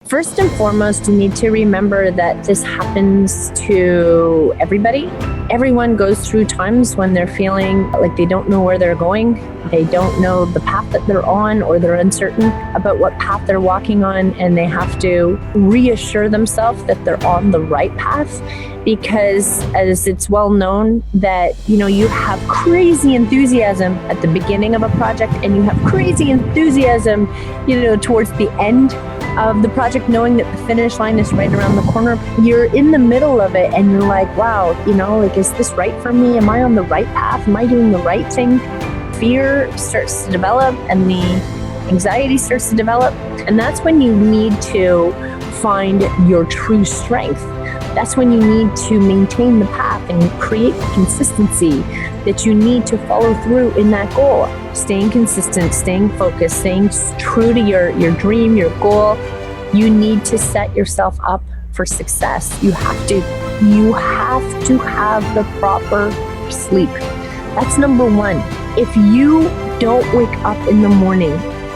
First and foremost, you need to remember that this happens to everybody. Everyone goes through times when they're feeling like they don't know where they're going. They don't know the path that they're on, or they're uncertain about what path they're walking on, and they have to reassure themselves that they're on the right path. Because as it's well known that, you have crazy enthusiasm at the beginning of a project, and you have crazy enthusiasm, towards the end of the project, knowing that the finish line is right around the corner. You're in the middle of it and you're like, wow, is this right for me? Am I on the right path? Am I doing the right thing? Fear starts to develop and the anxiety starts to develop. And that's when you need to find your true strength. That's when you need to maintain the path and create the consistency that you need to follow through in that goal. Staying consistent, staying focused, staying true to your dream, your goal. You need to set yourself up for success. You have to have the proper sleep. That's number one. If you don't wake up in the morning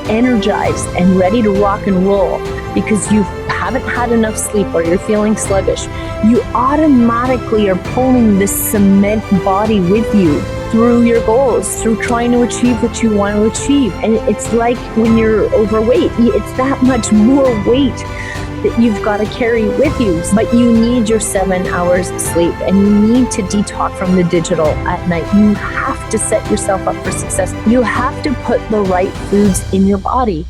energized and ready to rock and roll because you haven't had enough sleep or you're feeling sluggish, you automatically are pulling this cement body with you through your goals, through trying to achieve what you want to achieve. And it's like when you're overweight, it's that much more weight that you've got to carry with you. But you need your 7 hours of sleep, and you need to detox from the digital at night. You have to set yourself up for success. You have to put the right foods in your body.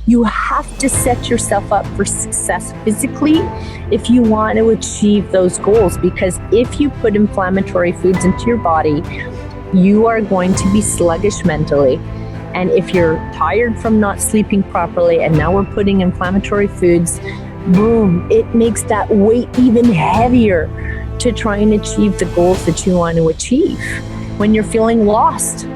You have to set yourself up for success physically if you want to achieve those goals, because if you put inflammatory foods into your body, you are going to be sluggish mentally. And if you're tired from not sleeping properly, and now we're putting inflammatory foods, boom, it makes that weight even heavier to try and achieve the goals that you want to achieve. When you're feeling lost,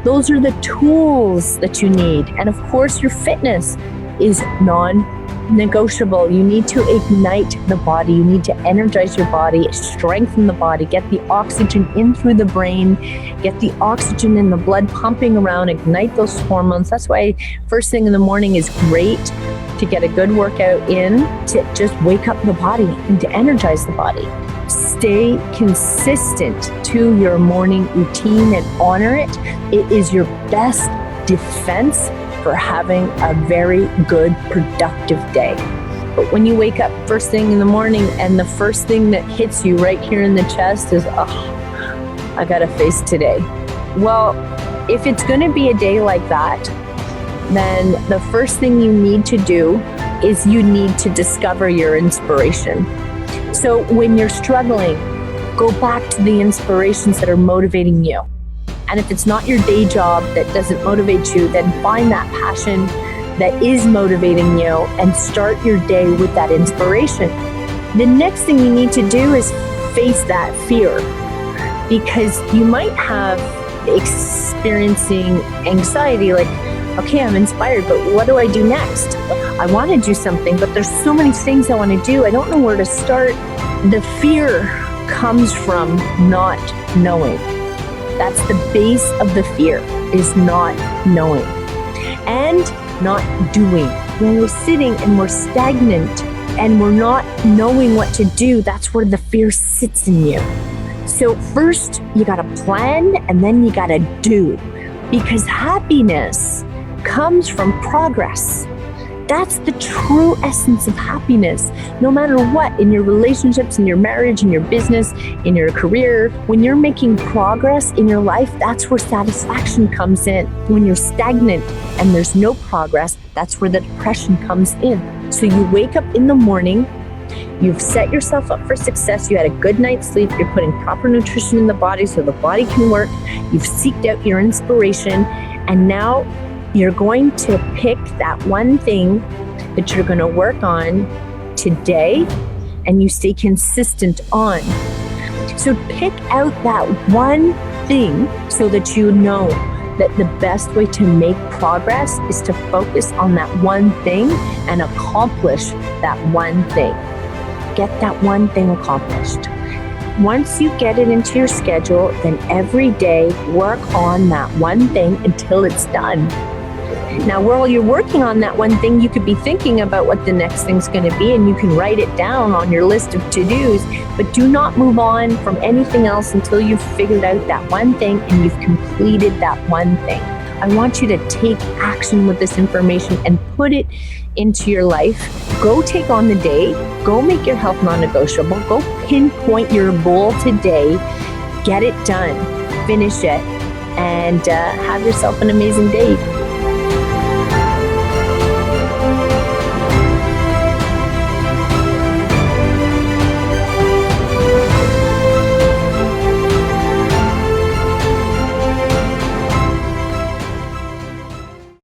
those are the tools that you need. And of course, your fitness is non-negotiable. You need to ignite the body. You need to energize your body, strengthen the body, get the oxygen in through the brain, get the oxygen in the blood pumping around, ignite those hormones. That's why first thing in the morning is great, to get a good workout in, to just wake up the body and to energize the body. Stay consistent to your morning routine and honor it. It is your best defense for having a very good, productive day. But when you wake up first thing in the morning and the first thing that hits you right here in the chest is, I gotta face today. Well, if it's gonna be a day like that, then the first thing you need to do is you need to discover your inspiration. So when you're struggling, go back to the inspirations that are motivating you. And if it's not your day job that doesn't motivate you, then find that passion that is motivating you and start your day with that inspiration. The next thing you need to do is face that fear, because you might have experiencing anxiety, like, okay, I'm inspired, but what do I do next? I want to do something, but there's so many things I want to do. I don't know where to start. The fear comes from not knowing. That's the base of the fear, is not knowing and not doing. When we're sitting and we're stagnant and we're not knowing what to do, that's where the fear sits in you. So first you got to plan, and then you got to do, because happiness comes from progress. That's the true essence of happiness. No matter what, in your relationships, in your marriage, in your business, in your career, when you're making progress in your life, that's where satisfaction comes in. When you're stagnant and there's no progress, that's where the depression comes in. So you wake up in the morning, you've set yourself up for success, you had a good night's sleep, you're putting proper nutrition in the body so the body can work, you've seeked out your inspiration, and now you're going to pick that one thing that you're going to work on today, and you stay consistent on. So pick out that one thing so that you know that the best way to make progress is to focus on that one thing and accomplish that one thing. Get that one thing accomplished. Once you get it into your schedule, then every day work on that one thing until it's done. Now, while you're working on that one thing, you could be thinking about what the next thing's going to be, and you can write it down on your list of to-dos, but do not move on from anything else until you've figured out that one thing and you've completed that one thing. I want you to take action with this information and put it into your life. Go take on the day. Go make your health non-negotiable. Go pinpoint your goal today. Get it done. Finish it. And have yourself an amazing day.